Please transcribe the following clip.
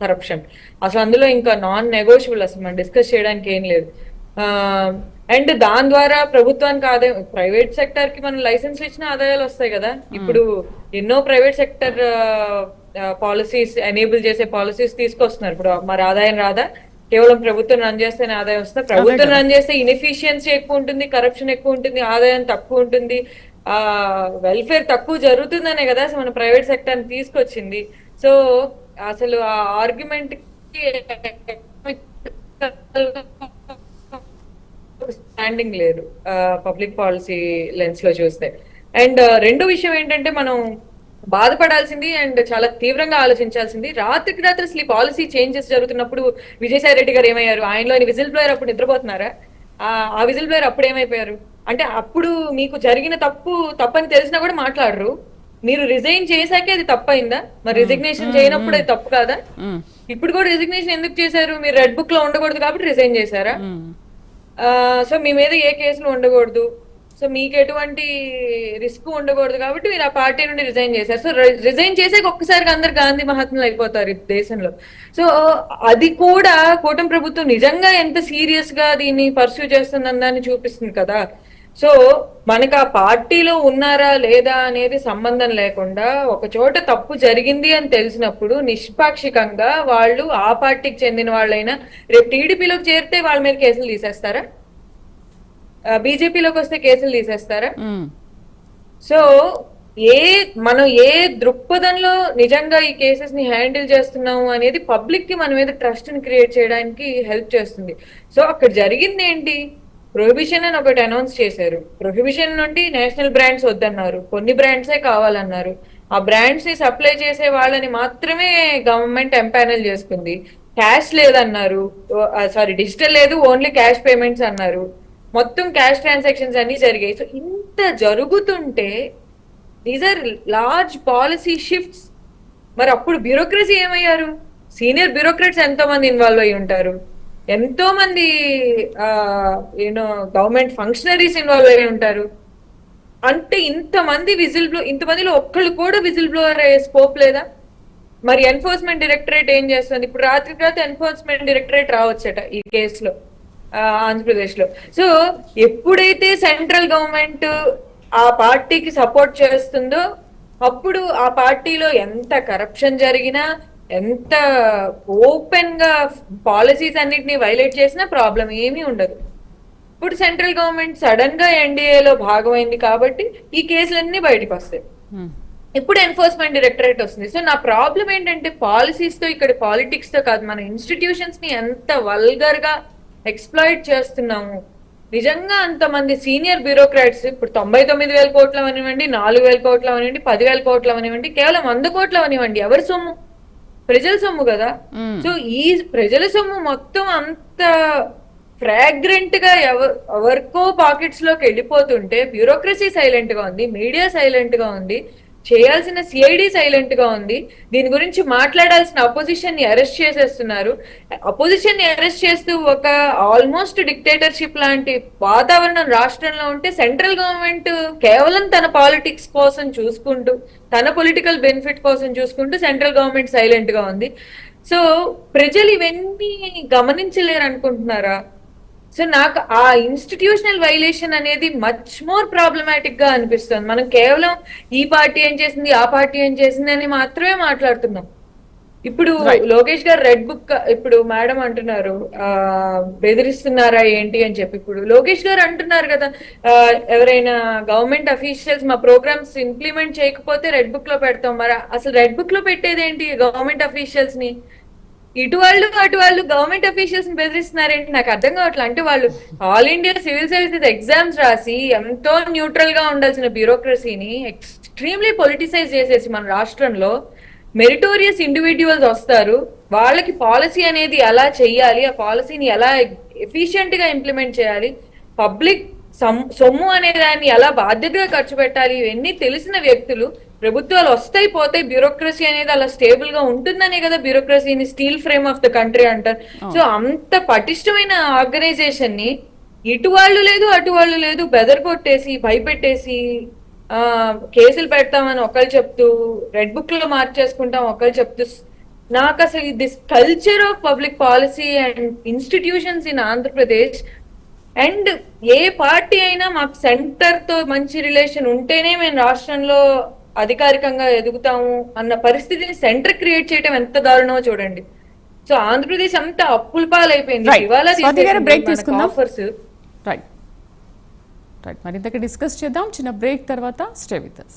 Corruption. అసలు అందులో ఇంకా నాన్ నెగోషియబుల్, అసలు మనం డిస్కస్ చేయడానికి ఏం లేదు. అండ్ దాని ద్వారా ప్రభుత్వానికి ఆదాయం, ప్రైవేట్ సెక్టర్ కి మనం లైసెన్స్ ఇచ్చిన ఆదాయాలు వస్తాయి కదా. ఇప్పుడు ఎన్నో ప్రైవేట్ సెక్టర్ పాలసీస్ ఎనేబుల్ చేసే పాలసీస్ తీసుకొస్తున్నారు. ఇప్పుడు మరి ఆదాయం రాదా? కేవలం ప్రభుత్వం రన్ చేస్తేనే ఆదాయం వస్తుంది. ప్రభుత్వం రన్ చేస్తే ఇన్ఎఫిషియన్సీ ఎక్కువ ఉంటుంది, కరప్షన్ ఎక్కువ ఉంటుంది, ఆదాయం తక్కువ ఉంటుంది, ఆ వెల్ఫేర్ తక్కువ జరుగుతుందనే కదా అసలు మన ప్రైవేట్ సెక్టర్ తీసుకొచ్చింది. సో అసలు ఆ ఆర్గ్యుమెంట్ కి స్టాండింగ్ లేదు పబ్లిక్ పాలసీ లెన్స్ లో చూస్తే. అండ్ రెండో విషయం ఏంటంటే మనం బాధపడాల్సింది అండ్ చాలా తీవ్రంగా ఆలోచించాల్సింది, రాత్రికి రాత్రి అసలు ఈ పాలసీ చేంజెస్ జరుగుతున్నప్పుడు విజయసాయి రెడ్డి గారు ఏమయ్యారు? ఆయనలో విజిల్ బ్లోయర్ అప్పుడు నిద్రపోతున్నారా? ఆ విజిల్ బ్లోయర్ అప్పుడు ఏమైపోయారు? అంటే అప్పుడు మీకు జరిగిన తప్పని తెలిసినా కూడా మాట్లాడరు. మీరు రిజైన్ చేశాకే అది తప్పైందా? మరి రిజిగ్నేషన్ చేయనప్పుడు అది తప్పు కాదా? ఇప్పుడు కూడా రిజిగ్నేషన్ ఎందుకు చేశారు? మీరు రెడ్ బుక్ లో ఉండకూడదు కాబట్టి రిజైన్ చేశారా? సో మీ మీద ఏ కేసులు ఉండకూడదు, సో మీకు ఎటువంటి రిస్క్ ఉండకూడదు కాబట్టి మీరు ఆ పార్టీ నుండి రిజైన్ చేశారు. సో రిజైన్ చేసాక ఒక్కసారిగా అందరు గాంధీ మహాత్ములు అయిపోతారు ఈ దేశంలో. సో అది కూడా కూటమి ప్రభుత్వం నిజంగా ఎంత సీరియస్ గా దీన్ని పర్సూ చేస్తుందని చూపిస్తుంది కదా. సో మనకు ఆ పార్టీలో ఉన్నారా లేదా అనేది సంబంధం లేకుండా ఒక చోట తప్పు జరిగింది అని తెలిసినప్పుడు నిష్పాక్షికంగా వాళ్ళు ఆ పార్టీకి చెందిన వాళ్ళైనా రేపు టీడీపీలోకి చేరితే వాళ్ళ మీద కేసులు తీసేస్తారా? బీజేపీలోకి వస్తే కేసులు తీసేస్తారా? సో మనం ఏ దృక్పథంలో నిజంగా ఈ కేసెస్ ని హ్యాండిల్ చేస్తున్నాము అనేది పబ్లిక్ కి మన మీద ట్రస్ట్ ని క్రియేట్ చేయడానికి హెల్ప్ చేస్తుంది. సో అక్కడ జరిగింది ఏంటి? ప్రొహిబిషన్ అని ఒకటి అనౌన్స్ చేశారు. ప్రొహిబిషన్ నుండి నేషనల్ బ్రాండ్స్ వద్దన్నారు, కొన్ని బ్రాండ్సే కావాలన్నారు. ఆ బ్రాండ్స్ ని సప్లై చేసే వాళ్ళని మాత్రమే గవర్నమెంట్ ఎంపానల్ చేసుకుంది. క్యాష్ లేదన్నారు, సారీ డిజిటల్ లేదు, ఓన్లీ క్యాష్ పేమెంట్స్ అన్నారు. మొత్తం క్యాష్ ట్రాన్సాక్షన్స్ అన్ని జరిగాయి. సో ఇంత జరుగుతుంటే these are large policy shifts. మరి అప్పుడు బ్యూరోక్రసీ ఏమయ్యారు? సీనియర్ బ్యూరోక్రాట్స్ ఎంతో మంది ఇన్వాల్వ్ అయి ఉంటారు, ఎంతో మంది యూనో గవర్నమెంట్ ఫంక్షనరీస్ ఇన్వాల్వ్ అయి ఉంటారు. అంటే ఇంతమందిలో ఒక్కళ్ళు కూడా విజిల్ బ్లోవర్ అయ్యే స్కోప్ లేదా? మరి ఎన్ఫోర్స్మెంట్ డైరెక్టరేట్ ఏం చేస్తుంది? ఇప్పుడు రాత్రి ఎన్ఫోర్స్మెంట్ డైరెక్టరేట్ రావచ్చట ఈ కేసులో ఆంధ్రప్రదేశ్ లో. సో ఎప్పుడైతే సెంట్రల్ గవర్నమెంట్ ఆ పార్టీకి సపోర్ట్ చేస్తుందో అప్పుడు ఆ పార్టీలో ఎంత కరప్షన్ జరిగినా, ఎంత ఓపెన్ గా పాలసీస్ అన్నిటిని వైలేట్ చేసినా ప్రాబ్లం ఏమీ ఉండదు. ఇప్పుడు సెంట్రల్ గవర్నమెంట్ సడన్ గా ఎన్డీఏలో భాగమైంది కాబట్టి ఈ కేసులన్నీ బయటకు వస్తాయి. ఇప్పుడు ఎన్ఫోర్స్మెంట్ డైరెక్టరేట్ వస్తుంది. సో నా ప్రాబ్లం ఏంటంటే పాలసీస్ తో, ఇక్కడ పాలిటిక్స్ తో కాదు, మన ఇన్స్టిట్యూషన్స్ ని ఎంత వల్గర్ గా ఎక్స్ప్లాయిట్ చేస్తున్నాము. నిజంగా అంతమంది సీనియర్ బ్యూరోక్రాట్స్ ఇప్పుడు 99,000 కోట్లు అవనివ్వండి, 4,000 కోట్లు అవనివ్వండి, 10,000 కోట్లు అవనివ్వండి, కేవలం 100 కోట్లు అవనివ్వండి, ఎవరి సొమ్ము? ప్రజల సొమ్ము కదా. సో ఈ ప్రజల సొమ్ము మొత్తం అంత ఫ్రాగ్రెంట్ గా ఎవరికో పాకెట్స్ లోకి వెళ్ళిపోతుంటే బ్యూరోక్రసీ సైలెంట్ గా ఉంది, మీడియా సైలెంట్ గా ఉంది, చేయాల్సిన సిఐడి సైలెంట్ గా ఉంది, దీని గురించి మాట్లాడాల్సిన అపోజిషన్ ని అరెస్ట్ చేసేస్తున్నారు. అపోజిషన్ ని అరెస్ట్ చేస్తూ ఒక ఆల్మోస్ట్ డిక్టేటర్షిప్ లాంటి వాతావరణం రాష్ట్రంలో ఉంటే సెంట్రల్ గవర్నమెంట్ కేవలం తన పాలిటిక్స్ కోసం చూసుకుంటూ, తన పొలిటికల్ బెనిఫిట్ కోసం చూసుకుంటూ సెంట్రల్ గవర్నమెంట్ సైలెంట్ గా ఉంది. సో ప్రజలు ఇవన్నీ గమనించలేరు అనుకుంటున్నారా? సో నాకు ఆ ఇన్స్టిట్యూషనల్ వైలేషన్ అనేది మచ్ మోర్ ప్రాబ్లమాటిక్ గా అనిపిస్తుంది. మనం కేవలం ఈ పార్టీ ఏం చేసింది, ఆ పార్టీ ఏం చేసింది అని మాత్రమే మాట్లాడుతున్నాం. ఇప్పుడు లోకేష్ గారు రెడ్ బుక్, ఇప్పుడు మేడం అంటున్నారు బెదిరిస్తున్నారా ఏంటి అని చెప్పి. ఇప్పుడు లోకేష్ గారు అంటున్నారు కదా, ఎవరైనా గవర్నమెంట్ అఫీషియల్స్ మా ప్రోగ్రామ్స్ ఇంప్లిమెంట్ చేయకపోతే రెడ్ బుక్ లో పెడతాం. మరి అసలు రెడ్ బుక్ లో పెట్టేది ఏంటి? గవర్నమెంట్ అఫీషియల్స్ ని ఇటు వాళ్ళు అటు వాళ్ళు గవర్నమెంట్ అఫీషియల్స్ ని బెదిరిస్తున్నారేంటి? నాకు అర్థం కావట్లేదు. అంటే వాళ్ళు all India civil services exams రాసి ఎంతో న్యూట్రల్ గా ఉండాల్సిన బ్యూరోక్రసీని ఎక్స్ట్రీమ్లీ పొలిటిసైజ్ చేసేసి మన రాష్ట్రంలో మెరిటోరియస్ ఇండివిడ్యువల్స్ వస్తారు, వాళ్ళకి పాలసీ అనేది ఎలా చెయ్యాలి, ఆ పాలసీని ఎలా ఎఫిషియెంట్ గా ఇంప్లిమెంట్ చేయాలి, పబ్లిక్ సొమ్ము అనే దాన్ని ఎలా బాధ్యతగా ఖర్చు పెట్టాలి, ఇవన్నీ తెలిసిన వ్యక్తులు ప్రభుత్వాలు వస్తాయి పోతాయి, బ్యూరోక్రసీ అనేది అలా స్టేబుల్ గా ఉంటుందనే కదా బ్యూరోక్రసీని steel frame of the country అంటారు. సో అంత పటిష్టమైన ఆర్గనైజేషన్ ని ఇటు వాళ్ళు లేదు అటు వాళ్ళు లేదు బెదరగొట్టేసి భయపెట్టేసి కేసులు పెడతామని ఒకళ్ళు చెప్తూ, రెడ్ బుక్ లో మార్చేసుకుంటాం ఒకళ్ళు చెప్తూ, నాకు అసలు this culture of public policy and institutions in Andhra Pradesh, and A party అయినా మాకు సెంటర్ తో మంచి రిలేషన్ ఉంటేనే మేము రాష్ట్రంలో అధికారికంగా ఎదుగుతాము అన్న పరిస్థితిని సెంటర్ క్రియేట్ చేయడం ఎంత దారుణమో చూడండి. సో ఆంధ్రప్రదేశ్ అంతా అప్పుల పాలైపోయింది. Right. ఇవాళ స్వాతి గారు break తీసుకుందాం. ఆఫర్స్. రైట్ రైట్ మరింతగా డిస్కస్ చేద్దాం చిన్న బ్రేక్ తర్వాత. Stay with us.